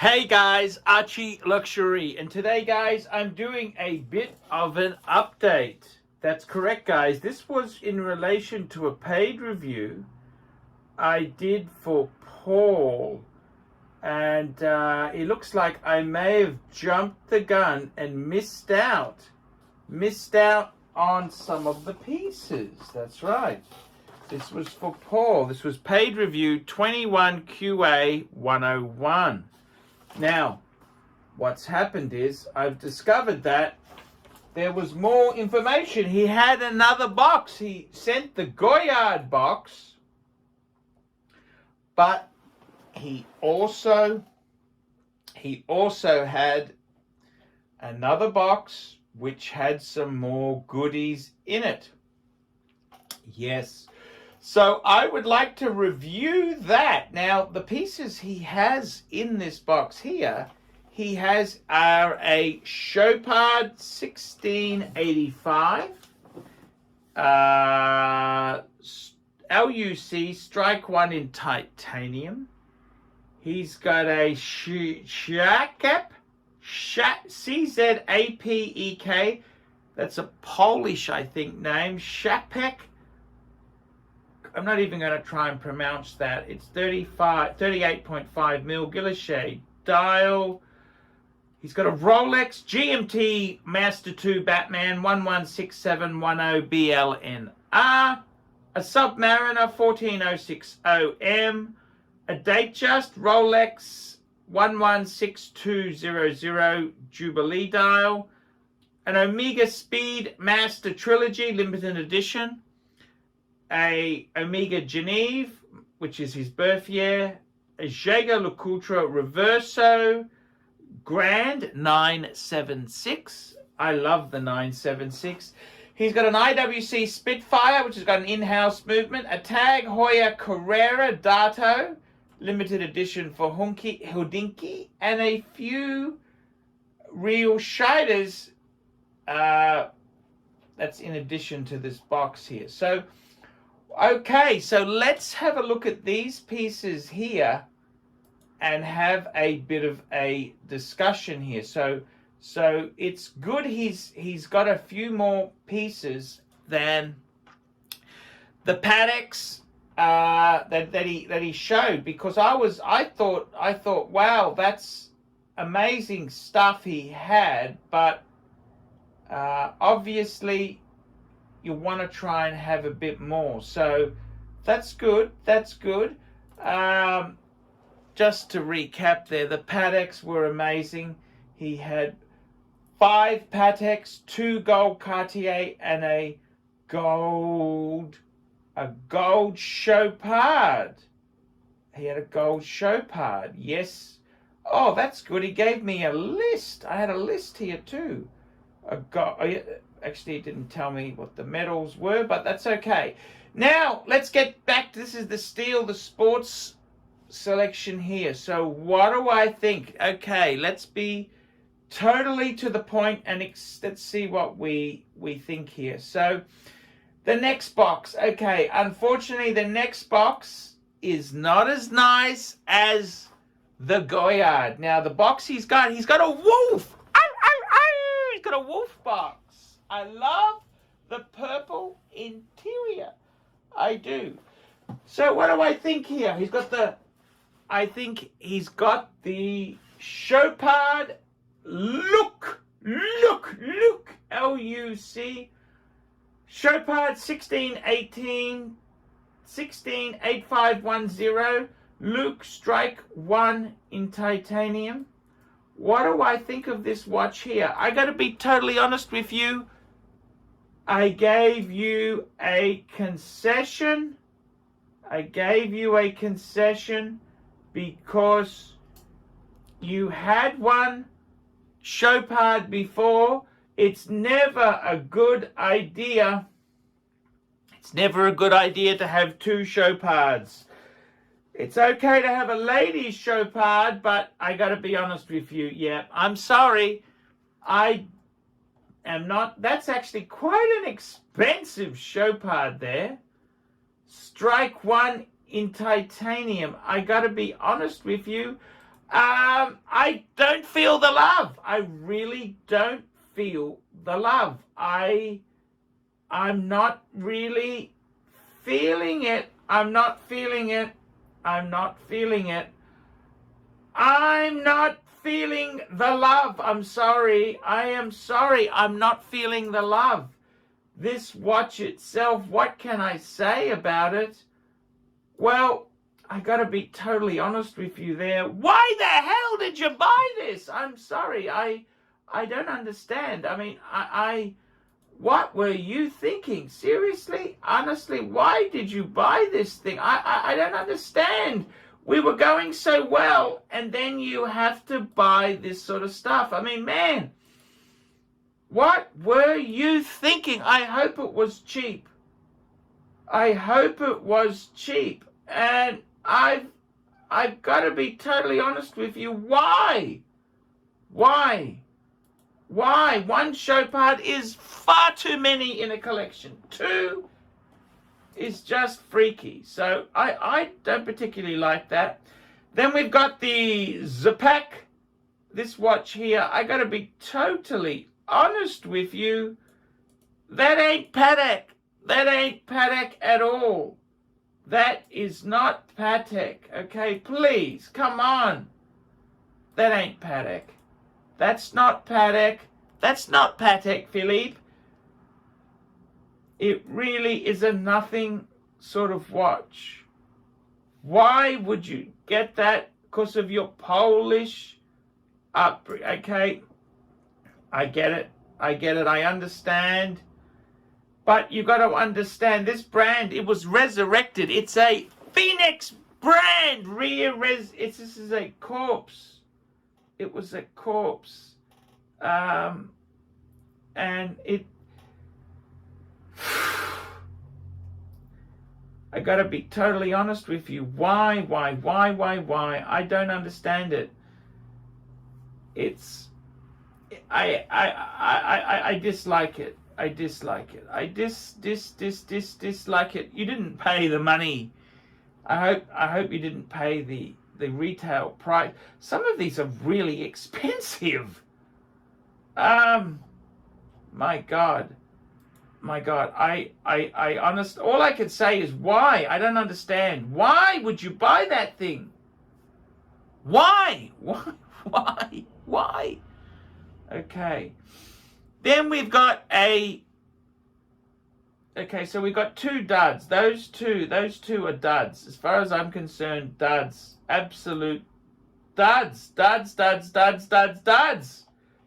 Hey guys, ArchieLuxury, and today guys I'm doing a bit of an update. That's correct guys, this was in relation to a paid review I did for Paul, and it looks like I may have jumped the gun and missed out on some of the pieces. That's right, this was for Paul. This was paid review 21QA101. Now, what's happened is I've discovered that there was more information. He had another box. He sent the Goyard box, but he also had another box which had some more goodies in it. Yes. So I would like to review that. Now, the pieces he has in this box here, he has are a Chopard 1685, LUC Strike 1 in titanium. He's got a Czapek, CZAPEK. That's a Polish, I think, name. Czapek. I'm not even going to try and pronounce that. It's 38.5 mil Guilloche dial. He's got a Rolex GMT Master 2 Batman 116710 BLNR, a Submariner 14060M, a Datejust Rolex 116200 Jubilee dial, an Omega Speed Master Trilogy limited edition, a Omega Geneve, which is his birth year, a Jaeger LeCoultre Reverso Grand 976. I love the 976. He's got an IWC Spitfire, which has got an in-house movement, a Tag Heuer Carrera Dato, limited edition for Hodinkee, and a few real shiders. That's in addition to this box here. So, okay, so let's have a look at these pieces here and have a bit of a discussion here. So it's good he's got a few more pieces than the Pateks that he showed, because I thought wow, that's amazing stuff he had, but obviously you want to try and have a bit more. So that's good. Just to recap there, the Pateks were amazing. He had 5 Pateks, 2 gold Cartier, and a gold Chopard. He had a gold Chopard, yes. Oh, that's good. He gave me a list. I had a list here too. Actually, it didn't tell me what the medals were, but that's okay. Now, let's get back. This is the steel, the sports selection here. So what do I think? Okay, let's be totally to the point and let's see what we think here. So the next box. Okay, unfortunately, the next box is not as nice as the Goyard. Now, the box he's got a wolf. He's got a wolf box. I love the purple interior. I do. So what do I think here? I think he's got the Chopard look, LUC. Chopard 16810 Luke Strike 1 in titanium. What do I think of this watch here? I got to be totally honest with you. I gave you a concession. Because you had one Chopard before. It's never a good idea. To have 2 Chopards. It's okay to have a ladies Chopard, but I got to be honest with you. Yeah, I'm sorry. I am not. That's actually quite an expensive Chopard there. Strike 1 in titanium. I got to be honest with you. I don't feel the love. I really don't feel the love. I'm not really feeling it. I'm not feeling it. I'm not feeling it. I'm not feeling the love. I'm sorry. I am sorry. I'm not feeling the love. This watch itself, what can I say about it? Well, I gotta be totally honest with you there. Why the hell did you buy this? I'm sorry. I don't understand. I mean, what were you thinking? Seriously? Honestly, why did you buy this thing? I don't understand. We were going so well, and then you have to buy this sort of stuff. I mean, man, what were you thinking? I hope it was cheap. I hope it was cheap. And I've got to be totally honest with you. Why? Why? Why? One show part is far too many in a collection. Two is just freaky. So I don't particularly like that. Then we've got the Patek. This watch here, I got to be totally honest with you. That ain't Patek. That ain't Patek at all. That is not Patek. Okay, please, come on. That ain't Patek. That's not Patek. That's not Patek Philippe. It really is a nothing sort of watch. Why would you get that? Because of your Polish upbringing. Okay, I get it. I get it. I understand. But you got to understand this brand, it was resurrected. It's a Phoenix brand. This is a corpse. It was a corpse. And it... I got to be totally honest with you. Why? I don't understand it. It's... I dislike it. I dislike it. I dislike it. You didn't pay the money. I hope you didn't pay the retail price. Some of these are really expensive. My God. I honest, all I can say is why? I don't understand. Why would you buy that thing? Why? Why? Okay. Then we've got so we've got two duds. Those two are duds. As far as I'm concerned, duds. Absolute duds. Duds.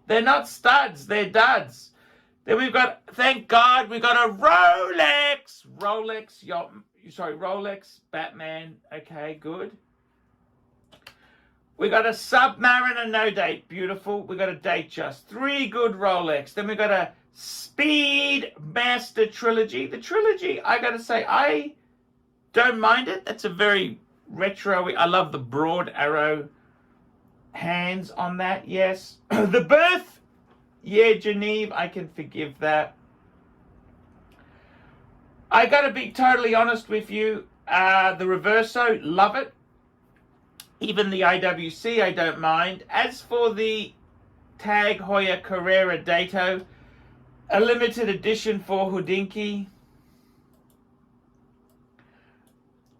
They're not studs, they're duds. Then we've got, thank God, we've got a Rolex. Rolex, Batman. Okay, good. We got a Submariner, no date, beautiful. We got a Datejust, 3 good Rolex. Then we got a Speedmaster Trilogy. The Trilogy, I got to say, I don't mind it. That's a very retro. I love the broad arrow hands on that. Yes, the Birth, yeah, Geneve. I can forgive that. I got to be totally honest with you. The Reverso, love it. Even the IWC, I don't mind. As for the Tag Heuer Carrera Dato, a limited edition for Hodinkee,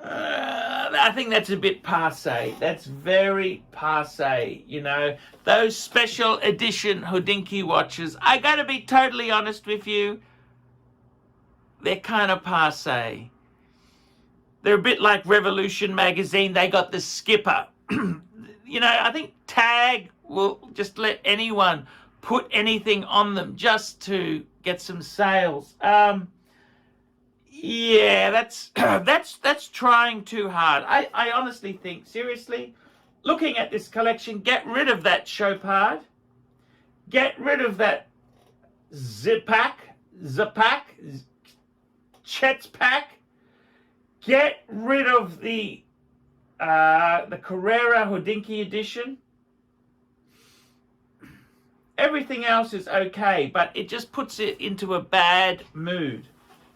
I think that's a bit passé. That's very passé, you know. Those special edition Hodinkee watches, I gotta be totally honest with you, they're kind of passé. They're a bit like Revolution magazine. They got the skipper. You know, I think Tag will just let anyone put anything on them just to get some sales. Yeah, that's that's trying too hard. I honestly think, seriously, looking at this collection, get rid of that Chopard. Get rid of that Zipak, Chetpak. Get rid of the Carrera Hodinkee edition. Everything else is okay, but it just puts it into a bad mood.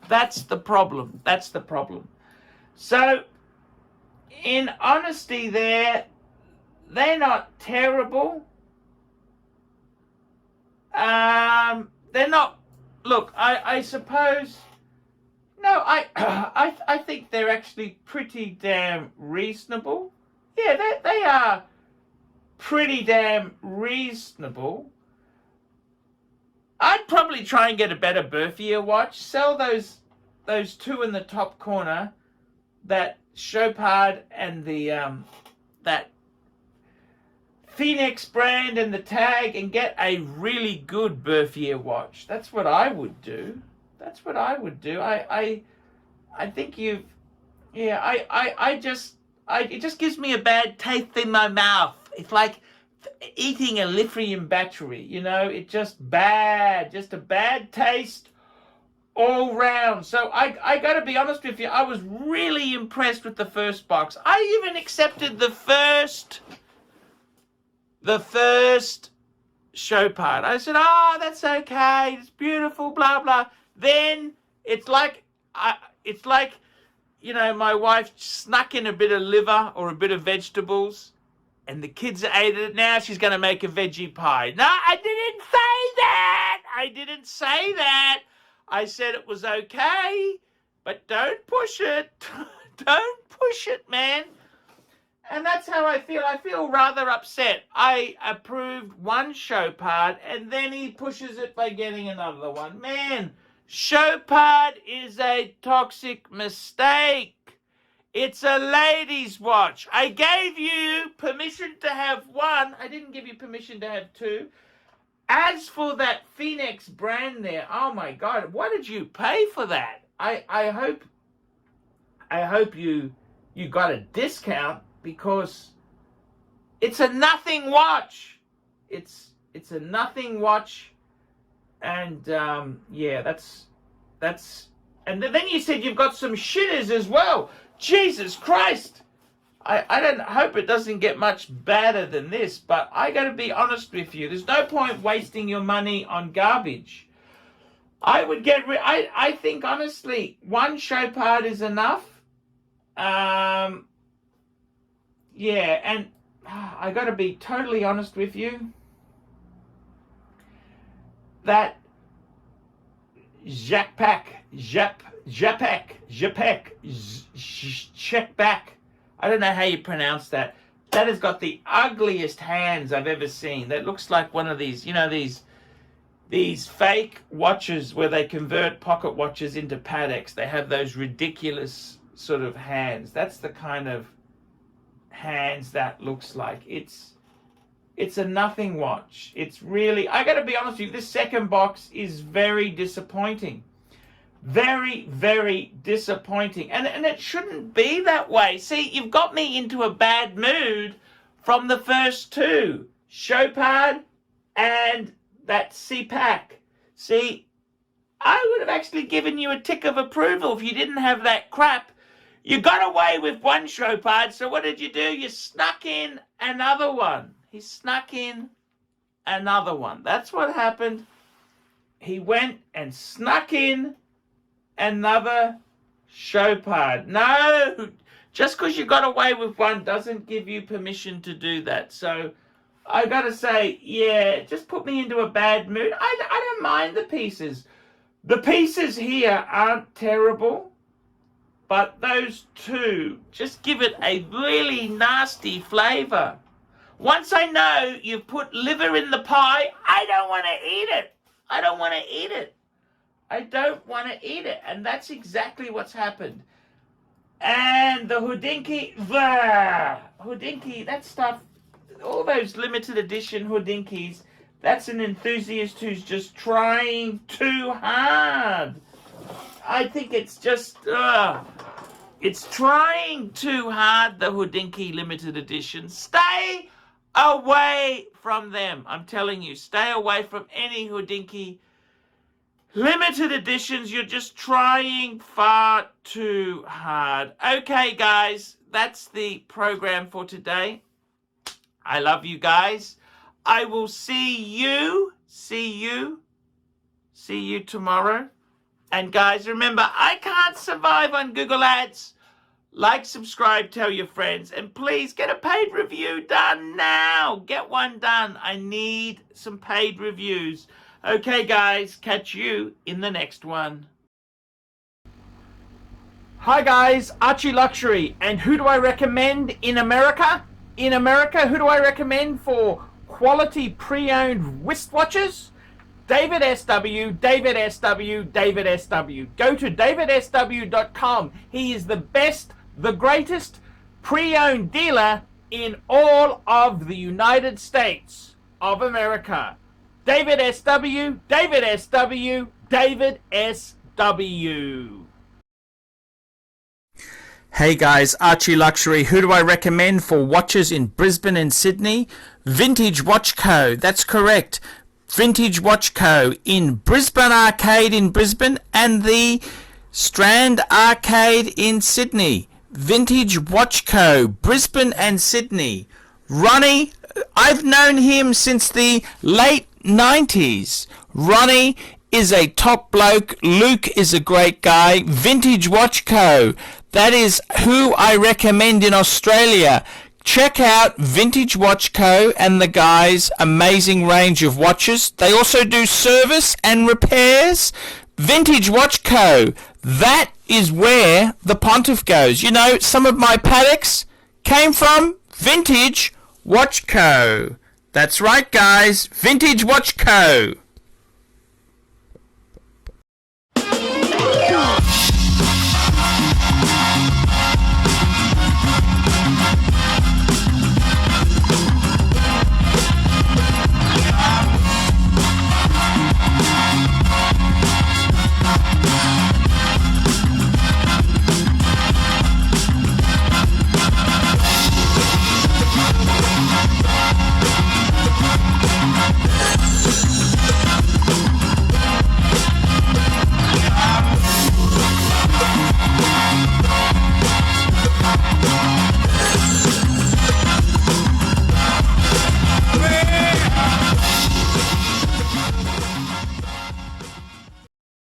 That's the problem. That's the problem. So, in honesty there, they're not terrible. They're not, look, I suppose, no, I think they're actually pretty damn reasonable. Yeah, they are pretty damn reasonable. I'd probably try and get a better birth year watch. Sell those two in the top corner, that Chopard and the that Phoenix brand and the tag, and get a really good birth year watch. That's what I would do. That's what I would do. I think you've, yeah, it just gives me a bad taste in my mouth. It's like eating a lithium battery, you know, it's just a bad taste all round. So I got to be honest with you, I was really impressed with the first box. I even accepted the first Chopard. I said, oh, that's okay, it's beautiful, blah blah. Then it's like you know, my wife snuck in a bit of liver or a bit of vegetables, and the kids ate it. Now she's going to make a veggie pie. No, I didn't say that. I didn't say that. I said it was okay, but don't push it. Don't push it, man. And that's how I feel. I feel rather upset. I approved one Chopard, and then he pushes it by getting another one. Man, Chopard is a toxic mistake. It's a ladies' watch. I gave you permission to have one. I didn't give you permission to have two. As for that Phoenix brand there, oh my God, what did you pay for that? I hope you got a discount, because it's a nothing watch. It's a nothing watch, and yeah, that's. And then you said you've got some shitters as well. Jesus Christ! I don't hope it doesn't get much badder than this, but I got to be honest with you. There's no point wasting your money on garbage. I would get I think honestly, one Chopard is enough. Yeah, and I got to be totally honest with you. That Japek, check back. I don't know how you pronounce that. That has got the ugliest hands I've ever seen. That looks like one of these, you know, these fake watches where they convert pocket watches into Pateks. They have those ridiculous sort of hands. That's the kind of hands that looks like. It's a nothing watch. It's really, I got to be honest with you, this second box is very disappointing. Very, very disappointing. And it shouldn't be that way. See, you've got me into a bad mood from the first two, Chopard and that CPAC. See, I would have actually given you a tick of approval if you didn't have that crap. You got away with one Chopard, so what did you do? You snuck in another one. He snuck in another one. That's what happened. He went and snuck in another Chopard. No, just because you got away with one doesn't give you permission to do that. So I got to say, yeah, just put me into a bad mood. I don't mind the pieces. The pieces here aren't terrible, but those two just give it a really nasty flavor. Once I know you've put liver in the pie, I don't want to eat it. I don't want to eat it. I don't want to eat it. And that's exactly what's happened. And the Hodinkee, Hodinkee, that stuff, all those limited edition Hodinkees, that's an enthusiast who's just trying too hard. I think it's just, it's trying too hard, the Hodinkee limited edition. Stay away from them. I'm telling you, stay away from any Hodinkee limited editions. You're just trying far too hard. Okay, guys, that's the program for today. I love you guys. I will see you tomorrow. And guys, remember, I can't survive on Google Ads. Like, subscribe, tell your friends, and please get a paid review done now. Get one done. I need some paid reviews. Okay, guys, catch you in the next one. Hi, guys, ArchieLuxury. And who do I recommend in America? In America, who do I recommend for quality pre-owned wristwatches? David SW, David SW, David SW. Go to davidsw.com. He is the best, the greatest pre-owned dealer in all of the United States of America. David SW, David SW, David SW. Hey guys, ArchieLuxury. Who do I recommend for watches in Brisbane and Sydney? Vintage Watch Co. That's correct. Vintage Watch Co. in Brisbane Arcade in Brisbane and the Strand Arcade in Sydney. Vintage Watch Co. Brisbane and Sydney. Ronnie, I've known him since the late 90s. Ronnie is a top bloke. Luke is a great guy. Vintage Watch Co. That is who I recommend in Australia. Check out Vintage Watch Co. and the guys' amazing range of watches. They also do service and repairs. Vintage Watch Co. That is where the pontiff goes. You know, some of my Pateks came from Vintage Watch Co. That's right, guys. Vintage Watch Co.